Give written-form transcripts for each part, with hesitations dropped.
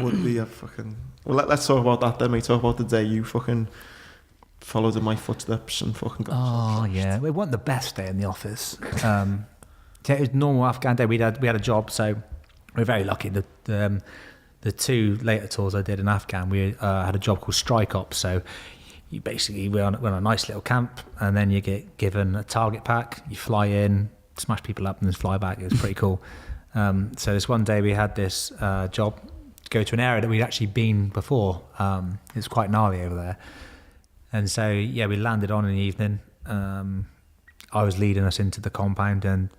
would be a fucking... Well, let's talk about that then, mate. Talk about the day you fucking followed in my footsteps and fucking got... Oh, yeah. It wasn't the best day in the office. Yeah, it was a normal Afghan day. We had a job, so we were very lucky. The 2 later tours I did in Afghan, we had a job called Strike Ops. So you basically, we're on a nice little camp, and then you get given a target pack. You fly in, smash people up, and then fly back. It was pretty cool. So this one day we had this job to go to an area that we'd actually been before. It was quite gnarly over there. And so, yeah, we landed on in the evening. I was leading us into the compound, and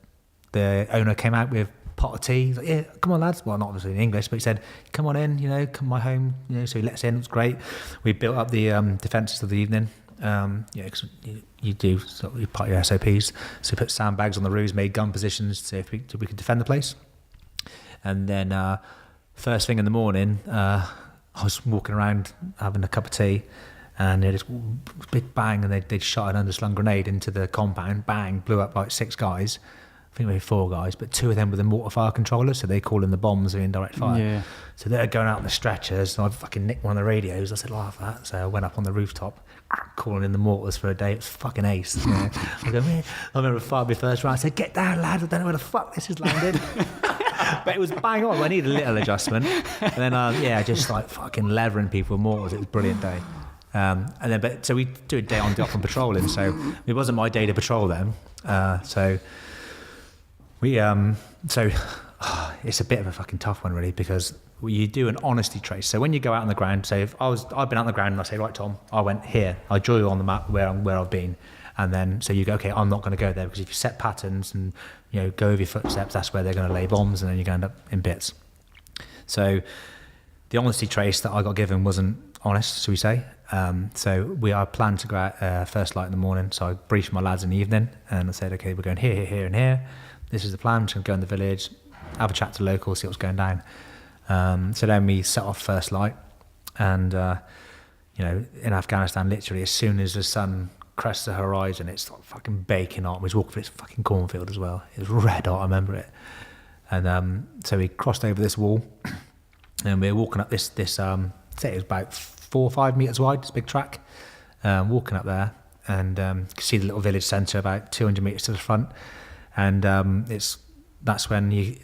the owner came out with a pot of tea. He's like, yeah, come on, lads. Well, not obviously in English, but he said, come on in, come my home. So he let us in. It was great. We built up the defences of the evening. Because you do sort of part of your SOPs. So we put sandbags on the roofs, made gun positions to see if we could defend the place. And then first thing in the morning, I was walking around having a cup of tea, and it just big bang, and they'd shot an underslung grenade into the compound. Bang, blew up like 6 guys. I think maybe 4 guys, but 2 of them were the mortar fire controllers, so they call in the bombs of indirect fire. Yeah. So they're going out on the stretchers, and I fucking nicked one of the radios. I said, laugh at that. So I went up on the rooftop, calling in the mortars for a day. It was fucking ace. I go, man. I remember fired my first round. I said, get down, lad. I don't know where the fuck this is landed. But it was bang on. I needed a little adjustment. And then, just like fucking levering people with mortars. It was a brilliant day. So we do a day on, day off on patrolling. So it wasn't my day to patrol then. It's a bit of a fucking tough one, really, because you do an honesty trace. So when you go out on the ground, say if I've been out on the ground and I say, right, Tom, I went here. I draw you on the map where I've been, and then so you go, okay, I'm not going to go there, because if you set patterns and go over your footsteps, that's where they're going to lay bombs, and then you're going to end up in bits. So the honesty trace that I got given wasn't honest, shall we say? So I planned to go out first light in the morning. So I briefed my lads in the evening, and I said, okay, we're going here, here, and here. This is the plan. I'm just going to go in the village, have a chat to the locals, see what's going down. So then we set off first light, and in Afghanistan, literally as soon as the sun crests the horizon, it's like fucking baking hot. We was walking through this fucking cornfield as well. It was red hot, I remember it. And so we crossed over this wall, and we were walking up this say it was about 4 or 5 meters wide, this big track, walking up there, and you can see the little village centre about 200 meters to the front. And that's when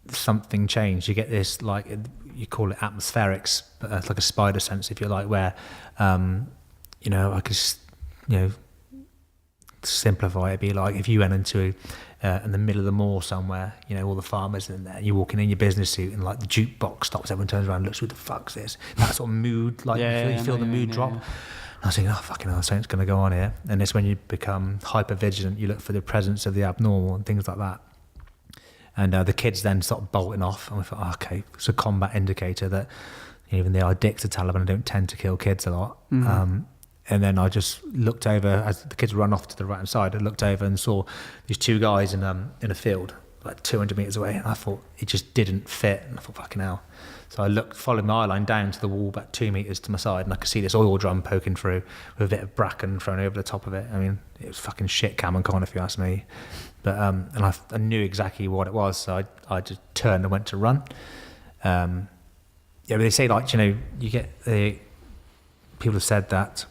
something changed. You get this, like, you call it atmospherics, but it's like a spider sense, if you like, where I could simplify it, be like if you went into in the middle of the moor somewhere, all the farmers in there, you're walking in your business suit, and like the jukebox stops, everyone turns around and looks, who the fuck's this? That sort of mood, like you feel the mood drop. And I was thinking, oh fucking hell, something's going to go on here. And it's when you become hyper vigilant, you look for the presence of the abnormal and things like that. And the kids then start bolting off, and we thought, oh, okay, it's a combat indicator that even though I dick to Taliban, I don't tend to kill kids a lot. And then I just looked over, as the kids run off to the right hand side, I looked over and saw these 2 guys in a field, like 200 metres away, and I thought it just didn't fit, and I thought, fucking hell. So I followed my eye line down to the wall about 2 metres to my side, and I could see this oil drum poking through with a bit of bracken thrown over the top of it. I mean, it was fucking shit Cam and Con, if you ask me. But and I knew exactly what it was, so I just turned and went to run. But they say, like, you get people have said that,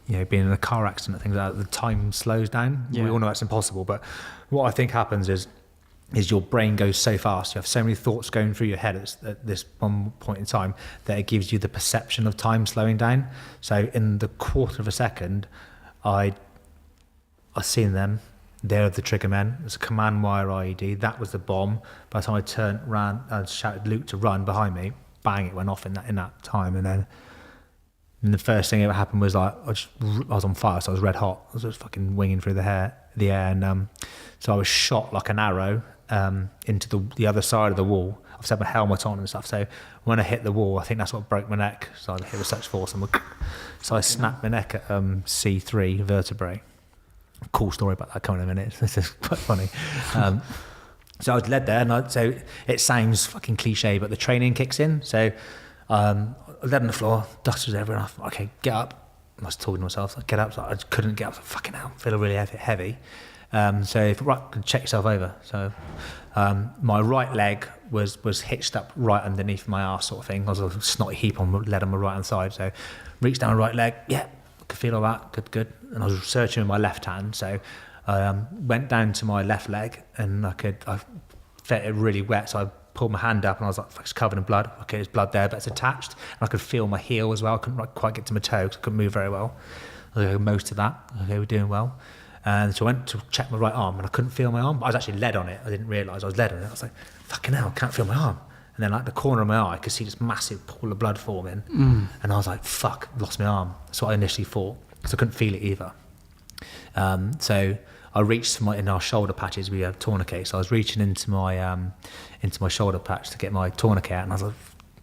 being in a car accident, things like that, the time slows down. Yeah. We all know that's impossible, but what I think happens is your brain goes so fast, you have so many thoughts going through your head at this one point in time, that it gives you the perception of time slowing down. So in the quarter of a second, I seen them. They're the trigger men. It's a command wire IED. That was the bomb. By the time I turned, ran, and shouted Luke to run behind me, bang, it went off in that time. And then the first thing that happened was, like, I was on fire, so I was red hot. I was just fucking winging through the air, and so I was shot like an arrow into the other side of the wall. I've had my helmet on and stuff, so when I hit the wall, I think that's what broke my neck. So I hit with such force, so I snapped my neck at C3 vertebrae. Cool story about that coming in a minute. This is quite funny. So I was led there, and so it sounds fucking cliche, but the training kicks in. So I led on the floor, dust was everywhere. I thought, okay, get up. I was talking to myself, get up. So I just couldn't get up. Fucking hell, feeling really heavy. So right, check yourself over. So my right leg was hitched up right underneath my arse sort of thing. I was a snotty heap on lead on my right hand side. So reached down my right leg. Yeah, could feel all that. Good. And I was searching with my left hand. So I went down to my left leg and I felt it really wet. So I pulled my hand up and I was like, it's covered in blood. Okay, there's blood there, but it's attached. And I could feel my heel as well. I couldn't quite get to my toe because I couldn't move very well. Most of that. Okay, we're doing well. And so I went to check my right arm and I couldn't feel my arm. I was actually lead on it. I didn't realise I was lead on it. I was like, fucking hell, I can't feel my arm. And then like the corner of my eye, I could see this massive pool of blood forming. And I was like, fuck, lost my arm. That's what I initially thought, because I couldn't feel it either. So I reached in our shoulder patches, we have tourniquets. So I was reaching into my shoulder patch to get my tourniquet out, and I was like,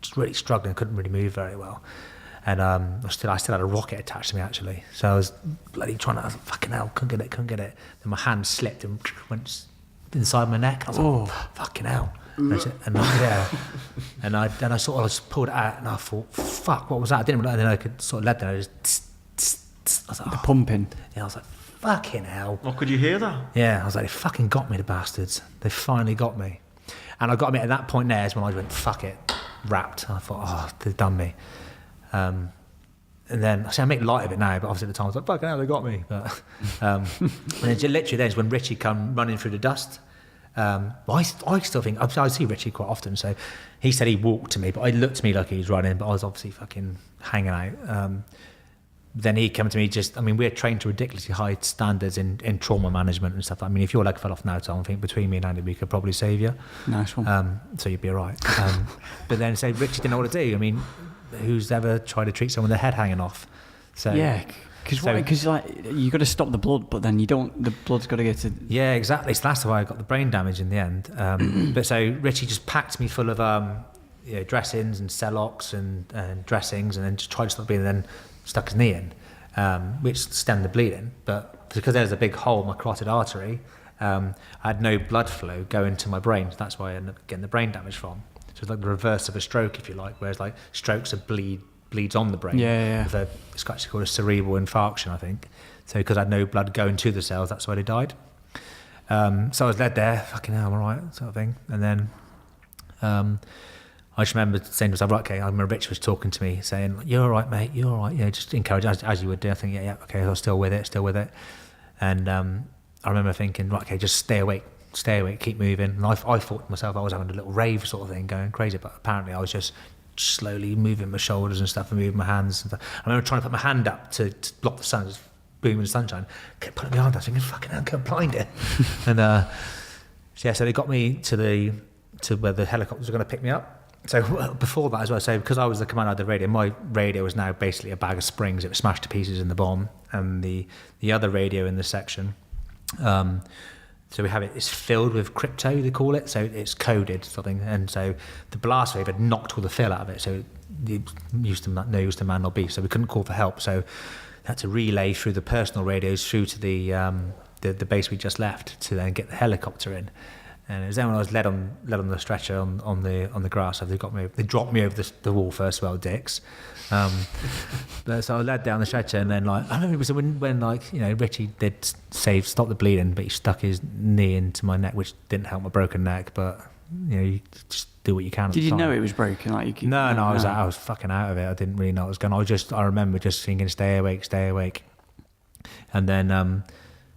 just really struggling, couldn't really move very well. And I still had a rocket attached to me actually. So I was bloody trying to, I was like, fucking hell, couldn't get it. Then my hand slipped and went inside my neck. And I was like, fucking hell. And I sort of just pulled it out and I thought, fuck, what was that? I didn't realize. And then I could sort of let there. I was like, the pumping. Yeah, I was like, fucking hell. What, could you hear that? Yeah, I was like, they fucking got me, the bastards. They finally got me. And I got me at that point there is when I went, fuck it, wrapped. I thought, oh, they've done me. And then, I make light of it now, but obviously at the time I was like, fucking hell, they got me. But, and then literally then is when Richie come running through the dust. I still think, I see Richie quite often, so he said he walked to me, but it looked to me like he was running, but I was obviously fucking hanging out. Then he came to me we're trained to ridiculously high standards in trauma management and stuff. I mean, if your leg fell off now, Tom, I think between me and Andy, we could probably save you. Nice one. So you'd be all right. But then say Richie didn't know what to do. I mean, who's ever tried to treat someone with their head hanging off? So yeah, because like you got to stop the blood, but then you don't. The blood's got to get to. Yeah, exactly. So that's why I got the brain damage in the end. But so Richie just packed me full of dressings and Celox and dressings, and then just tried to stop bleeding, and then stuck his knee in, which stemmed the bleeding. But because there was a big hole in my carotid artery, I had no blood flow going to my brain. So that's why I ended up getting the brain damage from. So it's like the reverse of a stroke, if you like, whereas like strokes are bleeds on the brain. Yeah. It's actually called a cerebral infarction, I think. So because I had no blood going to the cells, that's why they died. So I was led there, fucking hell, I'm all right, sort of thing. And then I just remember saying to myself, right, okay, I remember Rich was talking to me, saying, you're all right, mate, you're all right. Yeah, just encourage, as you would do. I think, yeah, okay, I was still with it. And I remember thinking, right, okay, just stay awake, keep moving. And I thought to myself I was having a little rave sort of thing, going crazy, but apparently I was just slowly moving my shoulders and stuff and moving my hands and stuff. I remember trying to put my hand up to block the sun, just booming the sunshine, kept putting my hand up thinking, fucking hell, I'm blind it. And so they got me to where the helicopters were going to pick me up. So before that as well, so because I was the commander of the radio, my radio was now basically a bag of springs. It was smashed to pieces in the bomb. And the other radio in the section, so we have it's filled with crypto, they call it, so it's coded something, and so the blast wave had knocked all the fill out of it, so it used to man or beast, so we couldn't call for help, so had to relay through the personal radios through to the base we just left to then get the helicopter in. And it was then when I was led on the stretcher on the grass. So they dropped me over the wall first, well, dicks. But so I was led down the stretcher, and then like I remember it was when Richie did stop the bleeding, but he stuck his knee into my neck, which didn't help my broken neck. But you just do what you can. Did you know it was broken? No, I was fucking out of it. I didn't really know what was going on. I remember just thinking, stay awake. And then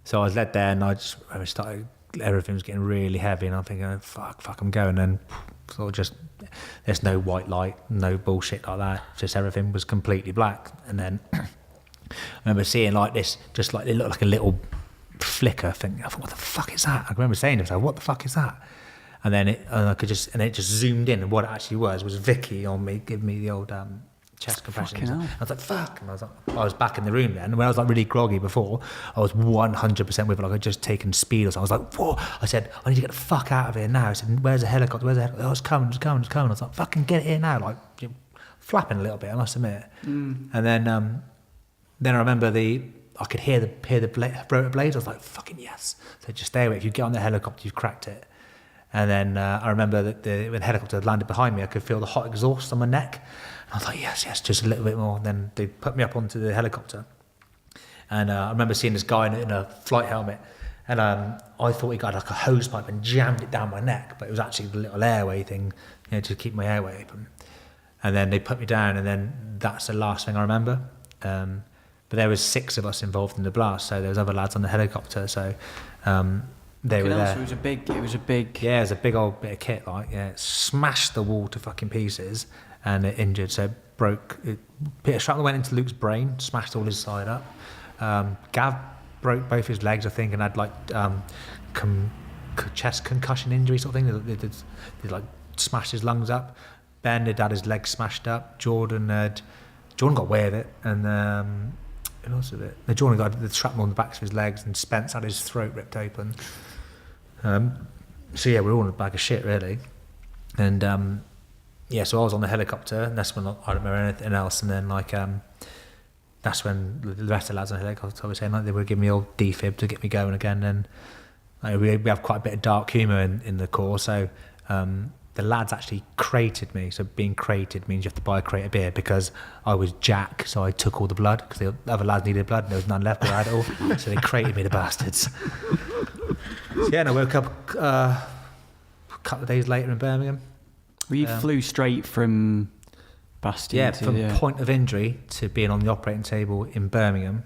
so I was led there, and I started. Everything was getting really heavy, and I'm thinking, oh, fuck, I'm going. And sort of just, there's no white light, no bullshit like that. Just everything was completely black. And then I remember seeing like this, just like it looked like a little flicker thing. I thought, what the fuck is that? I remember saying to myself, what the fuck is that? And then it just zoomed in, and what it actually was Vicky on me, giving me the old chest compressions. I was like, fuck. And I was back in the room then. And when I was like really groggy before, I was 100% with it. Like I'd just taken speed or something. I was like, whoa. I said, I need to get the fuck out of here now. I said, where's the helicopter? Oh, it's coming. I was like, fucking get it here now. Like flapping a little bit, I must admit. And then I remember I could hear the rotor blades. I was like, fucking yes. So just stay away. If you get on the helicopter, you've cracked it. And then I remember that when the helicopter landed behind me, I could feel the hot exhaust on my neck. I was like, yes, just a little bit more. And then they put me up onto the helicopter. And I remember seeing this guy in a flight helmet, And I thought he got like a hose pipe and jammed it down my neck, but it was actually the little airway thing, to keep my airway open. And then they put me down, and then that's the last thing I remember. But there was 6 of us involved in the blast, so there was other lads on the helicopter, so they were there. So it was a big. Yeah, it was a big old bit of kit, it smashed the wall to fucking pieces, and it injured, so Peter shrapnel went into Luke's brain, smashed all his side up. Gav broke both his legs, I think, and had like chest concussion injury sort of thing. They did like smashed his lungs up. Ben had his legs smashed up. Jordan got away with it, and who else did it? No, Jordan got the shrapnel on the backs of his legs, and Spence had his throat ripped open. So yeah, we're all in a bag of shit really, and so I was on the helicopter, and that's when I don't remember anything else, and then that's when the rest of the lads on the helicopter were saying they were giving me old defib to get me going again, and we have quite a bit of dark humour in the corps, so the lads actually crated me. So being crated means you have to buy a crate of beer, because I was Jack, so I took all the blood, because the other lads needed blood and there was none left, but I had it all. So they crated me, the bastards. And I woke up a couple of days later in Birmingham. Well, you flew straight from Bastion from point of injury to being on the operating table in Birmingham,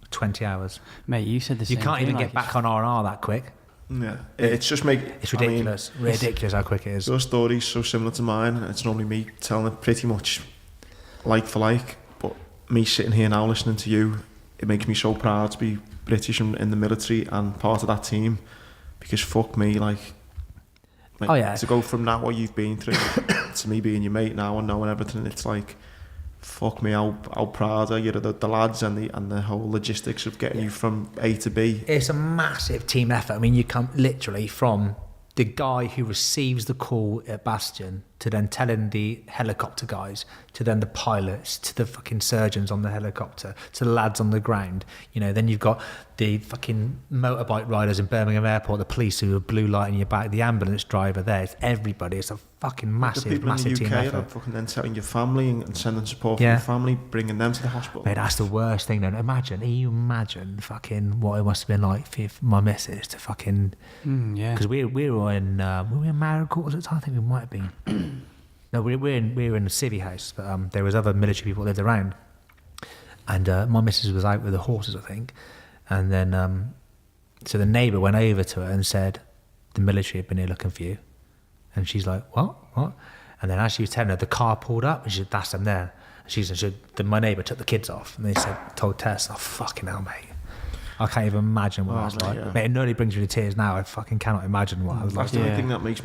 20 hours. Mate, you said the same thing. You can't even get back on R&R that quick. Yeah, it's just it's ridiculous. Ridiculous how quick it is. Your story's so similar to mine. It's normally me telling it pretty much like for like, but me sitting here now listening to you, it makes me so proud to be British and in the military and part of that team, because fuck me, to go from now what you've been through to me being your mate now and knowing everything, it's like, fuck me, how proud are you of the lads and the whole logistics of getting you from A to B. It's a massive team effort. I mean, you come literally from the guy who receives the call at Bastion to then telling the helicopter guys, to then the pilots, to the fucking surgeons on the helicopter, to the lads on the ground. Then you've got the fucking motorbike riders in Birmingham Airport, the police who are blue lighting your back, the ambulance driver there. It's everybody. It's a fucking massive team effort. The people in the UK are fucking then telling your family and sending support from your family, bringing them to the hospital. Mate, that's the worst thing. Then imagine fucking what it must have been like for my missus to fucking because we were in Marrow Quarters at the time. I think we might have been. No, we were in the civvy house, but there was other military people that lived around, and my missus was out with the horses, I think, and then so the neighbour went over to her and said, "The military have been here looking for you," and she's like, "What?" And then as she was telling her, the car pulled up, and she said, "That's them there." And she said, my neighbour took the kids off, and they told Tess, "Oh fucking hell, mate." I can't even imagine what I was like. Yeah. Mate, it nearly brings me to tears now. I fucking cannot imagine what I was like. That's the only thing that makes me